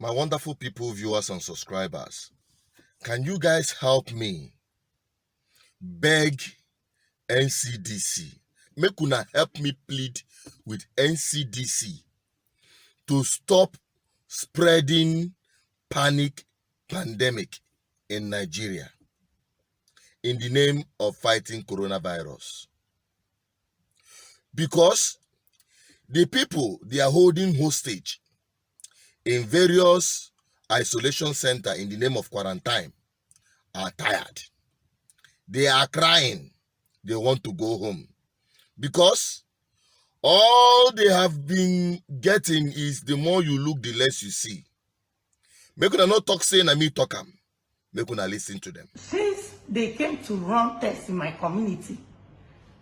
My wonderful people, viewers and subscribers, can you guys help me beg NCDC? Make una help me plead with NCDC to stop spreading panic pandemic in Nigeria in the name of fighting coronavirus. Because the people they are holding hostage in various isolation centers in the name of quarantine are tired. They are crying. They want to go home. Because all they have been getting is the more you look, the less you see. Make una not talk saying I me talk am. Make una listen to them. Since they came to run tests in my community,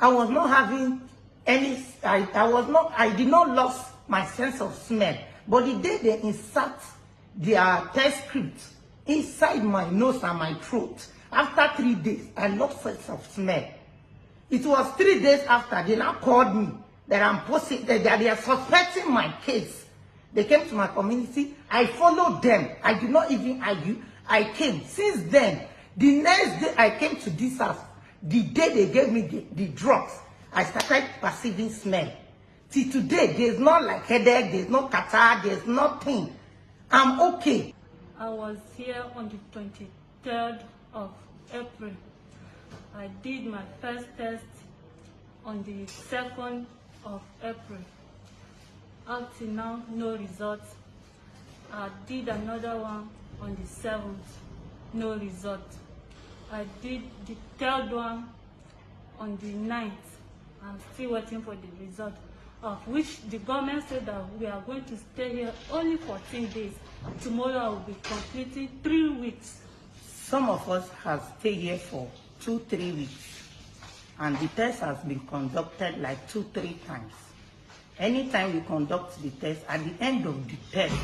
I was not having any, I did not lose my sense of smell. But the day they insert their test script inside my nose and my throat, after 3 days, I lost sense of smell. It was 3 days after they now called me that that they are suspecting my case. They came to my community. I followed them. I did not even argue. I came. Since then, the next day I came to this house, the day they gave me the drugs, I started perceiving smell. Till today, there's not like headache, there's no catarrh, there's nothing. I'm okay. I was here on the 23rd of April. I did my first test on the 2nd of April. Up till now, no results. I did another one on the 7th, no result. I did the 3rd one on the 9th. I'm still waiting for the result, of which the government said that we are going to stay here only 14 days. Tomorrow I will be completing 3 weeks. Some of us have stayed here for 2-3 weeks, and the test has been conducted like 2-3 times. Anytime we conduct the test, at the end of the test,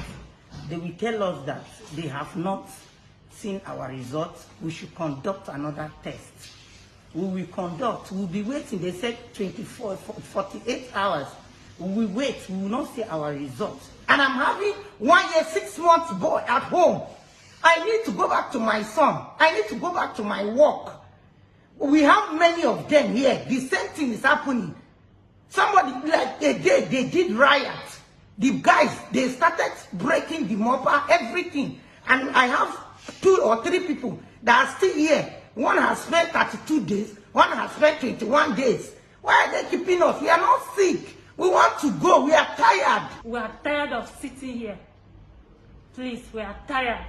they will tell us that they have not seen our results. We should conduct another test. We will conduct, we will be waiting. They said 48 hours. We will wait, we will not see our results. And I'm having 1 year, 6 months boy at home. I need to go back to my son. I need to go back to my work. We have many of them here. The same thing is happening. Somebody, like they did riot. The guys, they started breaking the mopper, everything. And I have 2 or 3 people that are still here. One has spent 32 days, one has spent 21 days. Why are they keeping us? We are not sick. We want to go. We are tired. We are tired of sitting here. Please, we are tired.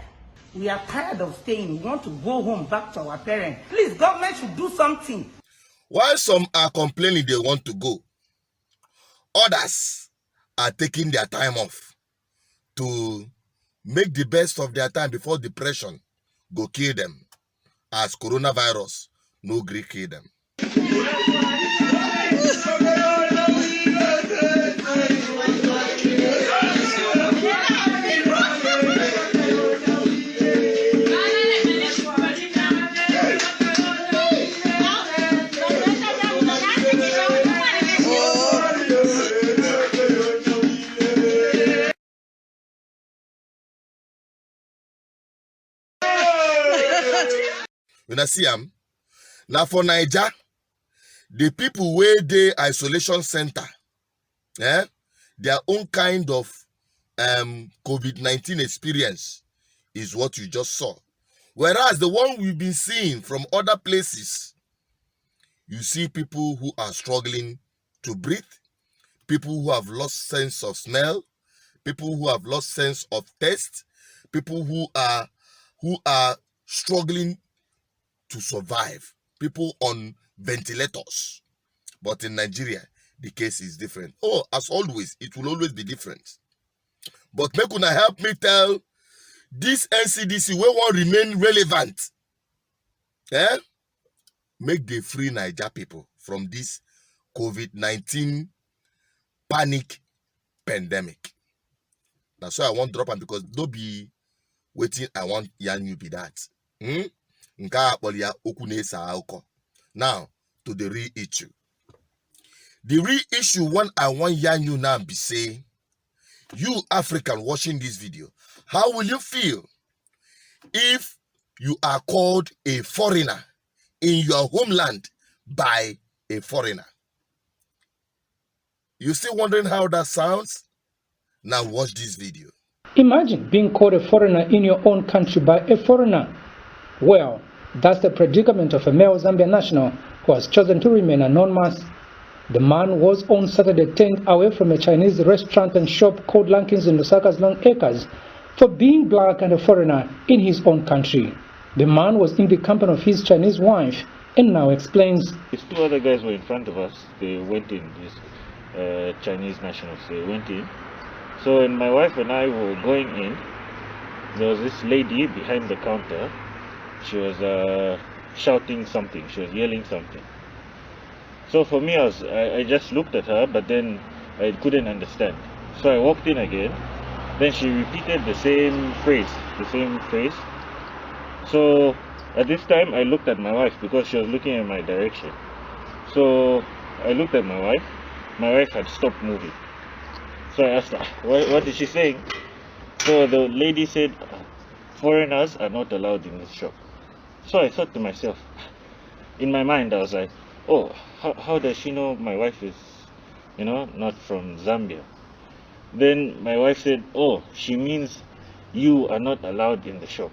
We are tired of staying. We want to go home, back to our parents. Please, government should do something. While some are complaining they want to go, others are taking their time off to make the best of their time before depression go kill them, as coronavirus no gree kill them. When I see them, now for Niger, the people where they isolation center, their own kind of COVID-19 experience is what you just saw. Whereas the one we've been seeing from other places, you see people who are struggling to breathe, people who have lost sense of smell, people who have lost sense of taste, people who are struggling to survive, people on ventilators. But in Nigeria, the case is different. Oh, as always, it will always be different. But make una help me tell this NCDC where one remain relevant. Make the free Niger people from this COVID-19 panic pandemic. That's why I want drop them, because don't be waiting. I want yarn you be that. Now, to the real issue. The real issue one I want yarn you now be say, You African watching this video, how will you feel if you are called a foreigner in your homeland by a foreigner? You still wondering how that sounds? Now watch this video. Imagine being called a foreigner in your own country by a foreigner. Well, that's the predicament of a male Zambian national who has chosen to remain anonymous. The man was on Saturday turned away from a Chinese restaurant and shop called Lankins in Lusaka's Long Acres for being black and a foreigner in his own country. The man was in the company of his Chinese wife and now explains. These two other guys were in front of us. They went in, these Chinese nationals, they went in. So when my wife and I were going in, there was this lady behind the counter. She was shouting something, she was yelling something. So for me, I just looked at her, but then I couldn't understand. So I walked in again. Then she repeated the same phrase. So at this time, I looked at my wife because she was looking in my direction. So I looked at my wife. My wife had stopped moving. So I asked her, what is she saying? So the lady said, foreigners are not allowed in this shop. So I thought to myself, in my mind, I was like, oh, how does she know my wife is, not from Zambia? Then my wife said, oh, she means you are not allowed in the shop.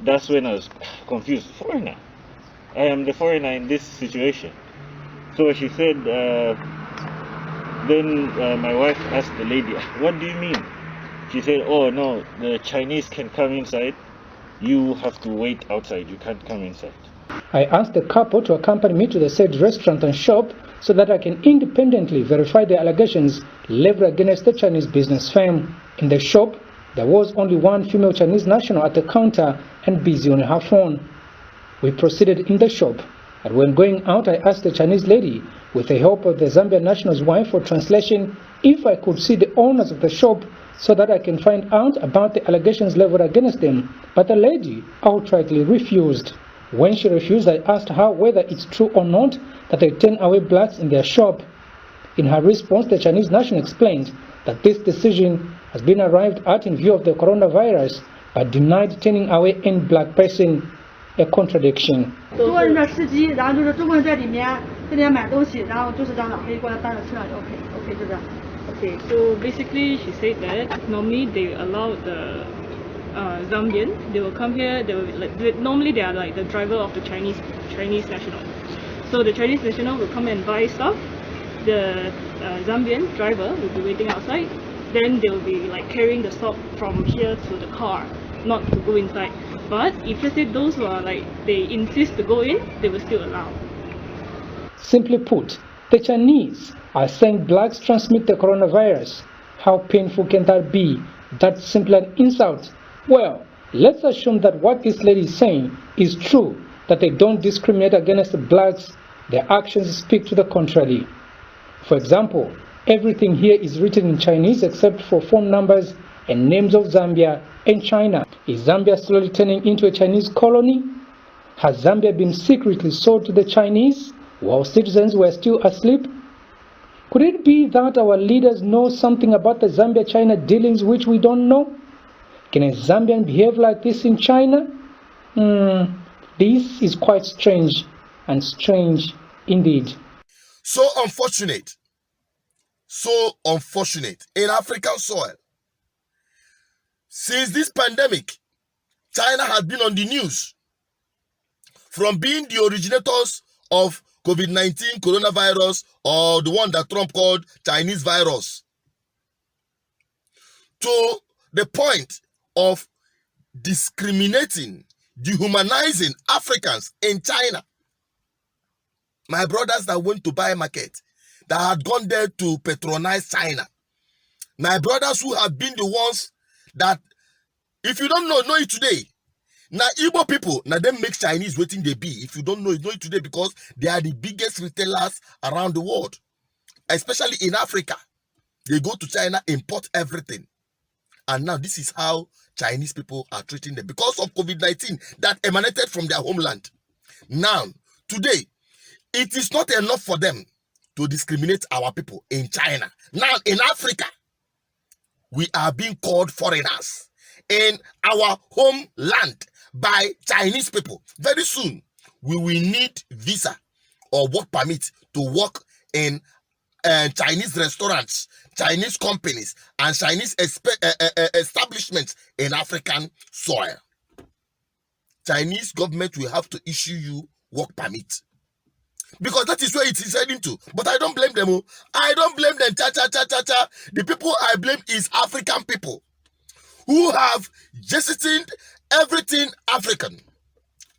That's when I was confused. Foreigner? I am the foreigner in this situation. So she said, then my wife asked the lady, what do you mean? She said, oh no, the Chinese can come inside. You have to wait outside, you can't come inside. I asked the couple to accompany me to the said restaurant and shop so that I can independently verify the allegations leveled against the Chinese business firm. In the shop, there was only one female Chinese national at the counter and busy on her phone. We proceeded in the shop, and when going out, I asked the Chinese lady, with the help of the Zambian national's wife for translation, if I could see the owners of the shop so that I can find out about the allegations leveled against them. But the lady outrightly refused. When she refused, I asked her whether it's true or not that they turn away blacks in their shop. In her response, the Chinese national explained that this decision has been arrived at in view of the coronavirus, but denied turning away any black person, a contradiction. Okay, so basically she said that normally they allow the Zambian, they will come here, normally they are like the driver of the Chinese national. So the Chinese national will come and buy stuff, the Zambian driver will be waiting outside, then they will be like carrying the stock from here to the car, not to go inside. But if let's say those who are like, they insist to go in, they will still allow. Simply put, the Chinese are saying blacks transmit the coronavirus. How painful can that be? That's simply an insult. Well, let's assume that what this lady is saying is true, that they don't discriminate against the blacks. Their actions speak to the contrary. For example, everything here is written in Chinese except for phone numbers and names of Zambia and China. Is Zambia slowly turning into a Chinese colony? Has Zambia been secretly sold to the Chinese while citizens were still asleep? Could it be that our leaders know something about the Zambia-China dealings which we don't know? Can a Zambian behave like this in China? This is quite strange, and strange indeed. So unfortunate in African soil. Since this pandemic, China has been on the news, from being the originators of COVID-19 coronavirus, or the one that Trump called Chinese virus, to the point of discriminating, dehumanizing Africans in China. My brothers that went to buy market, that had gone there to patronize China. My brothers who have been the ones that, if you don't know it today. Now Igbo people, now them make Chinese waiting they be. If you don't know it today, because they are the biggest retailers around the world, especially in Africa. They go to China, import everything. And now this is how Chinese people are treating them because of COVID-19 that emanated from their homeland. Now, today, it is not enough for them to discriminate our people in China. Now, in Africa, we are being called foreigners in our homeland by Chinese people. Very soon, we will need visa or work permit to work in Chinese restaurants, Chinese companies, and Chinese establishments in African soil. Chinese government will have to issue you work permit, because that is where it is heading to. But I don't blame them. Oh. I don't blame them. The people I blame is African people who have jettisoned everything African.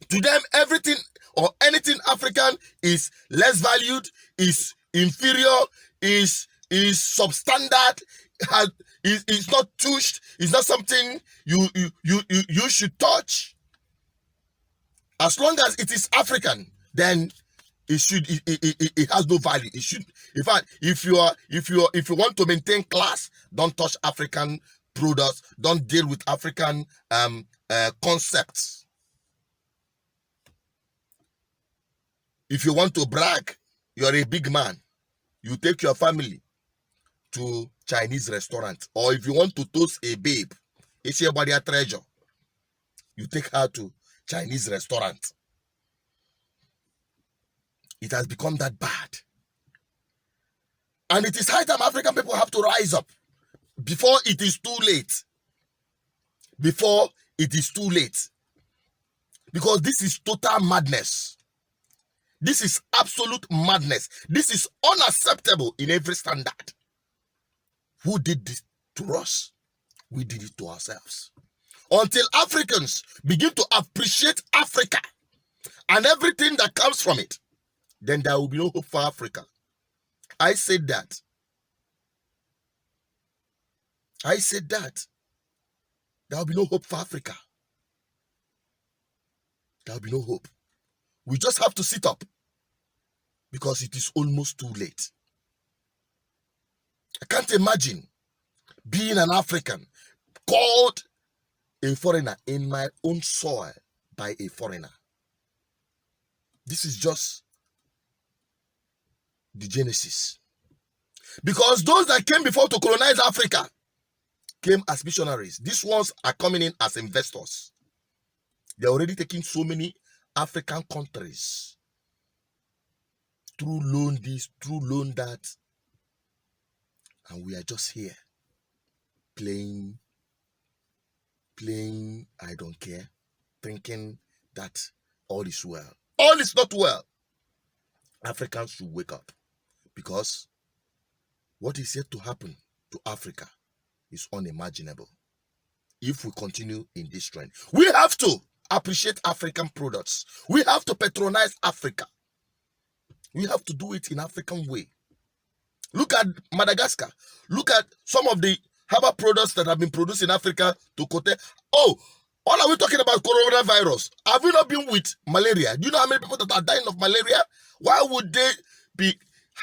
To them, everything or anything African is less valued, is inferior, is substandard, is not touched, is not something you should touch. As long as it is African, then it has no value. It should, in fact, if you want to maintain class, don't touch African products, don't deal with African concepts. If you want to brag, you're a big man, you take your family to Chinese restaurant. Or if you want to toast a babe, it's your body a treasure, you take her to Chinese restaurant. It has become that bad. And it is high time African people have to rise up before it is too late. Before it is too late. Because this is total madness. This is absolute madness. This is unacceptable in every standard. Who did this to us? We did it to ourselves. Until Africans begin to appreciate Africa and everything that comes from it, then there will be no hope for Africa. I said that. I said that. There will be no hope for Africa. There will be no hope. We just have to sit up because it is almost too late. I can't imagine being an African called a foreigner in my own soil by a foreigner. This is just the genesis. Because those that came before to colonize Africa came as missionaries. These ones are coming in as investors. They're already taking so many African countries through loan this, through loan that. And we are just here playing I don't care, thinking that all is well. All is not well. Africans should wake up, because what is yet to happen to Africa is unimaginable. If we continue in this trend, we have to appreciate African products. We have to patronize Africa. We have to do it in African way. Look at Madagascar. Look at some of the herbal products that have been produced in Africa to Cote. Oh, all are we talking about coronavirus? Have we not been with malaria? Do you know how many people that are dying of malaria? Why would they be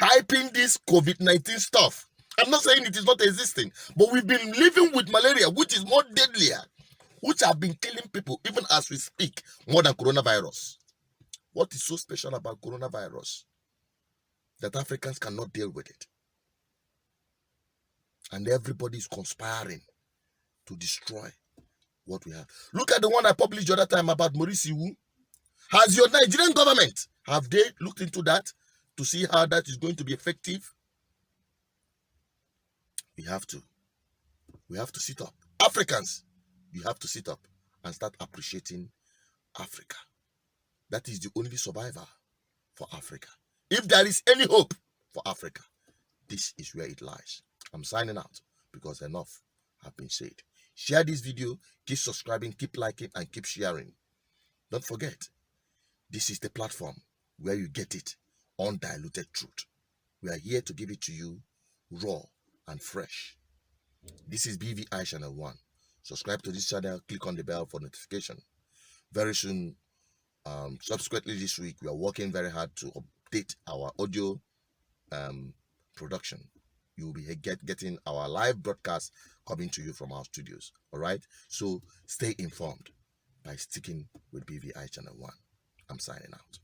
hyping this COVID-19 stuff? I'm not saying it is not existing, but we've been living with malaria, which is more deadlier, which have been killing people even as we speak, more than coronavirus. What is so special about coronavirus that Africans cannot deal with it? And everybody is conspiring to destroy what we have. Look at the one I published the other time about Maurice Iwu. Has your Nigerian government, have they looked into that to see how that is going to be effective? We have to sit up. Africans, you have to sit up and start appreciating Africa. That is the only survivor for Africa. If there is any hope for Africa, this is where it lies. I'm signing out because enough have been said. Share this video, keep subscribing, keep liking, and keep sharing. Don't forget, this is the platform where you get it, undiluted truth. We are here to give it to you raw and fresh. This is BVI Channel 1. Subscribe to this channel, click on the bell for notification. Very soon, subsequently this week, we are working very hard to update our audio production. You will be getting our live broadcast coming to you from our studios. All right? So stay informed by sticking with BVI Channel 1. I'm signing out.